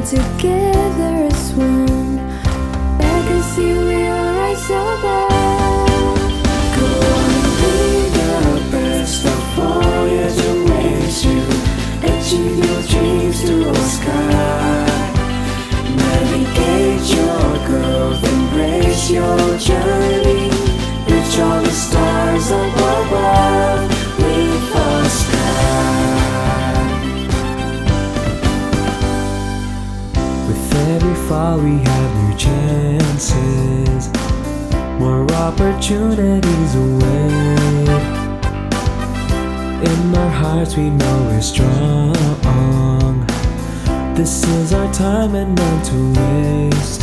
together as one. I can see we'll rise above. Go on and be the best. The voyage awaits you. Achieve your dreams to OSKAR. Navigate your growth, embrace your journey. Reach all the stars up above with OSKAR. With every fall we have new chances, more opportunities await. In our hearts we know we're strong. This is our time and none to waste.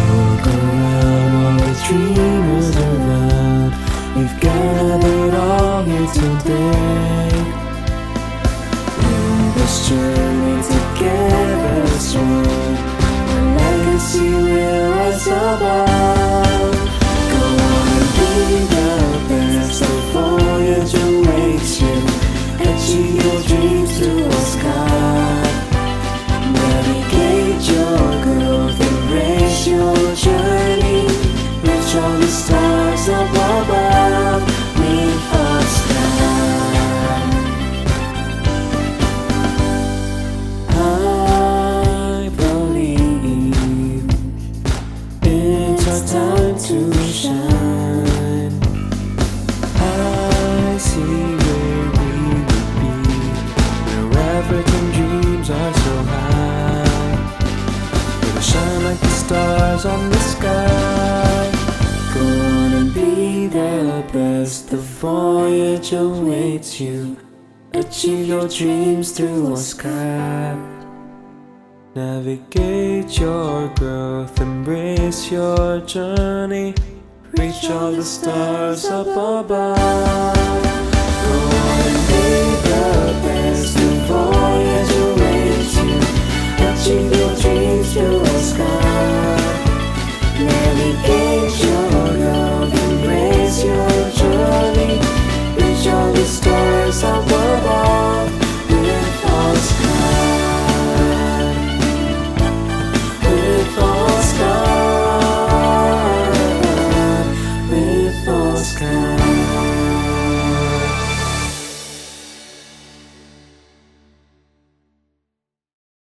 Look around, all the dreamers around. We've gathered all here today. In this journey together as one, and I can see we'll rise above. Go on and be the best. The voyage awaits you. Achieve your dreams to OSKAR. Navigate your growth, embrace your journey. Reach all the stars up above with OSKAR. I believe it's our time to shine. I see where we would be, where effort and dreams are so high. We'll shine like the stars on the sky. Go on and be the best. The voyage awaits you. Achieve your dreams through OSKAR. Navigate your growth, embrace your journey. Reach all the stars up above. Go on and be the best.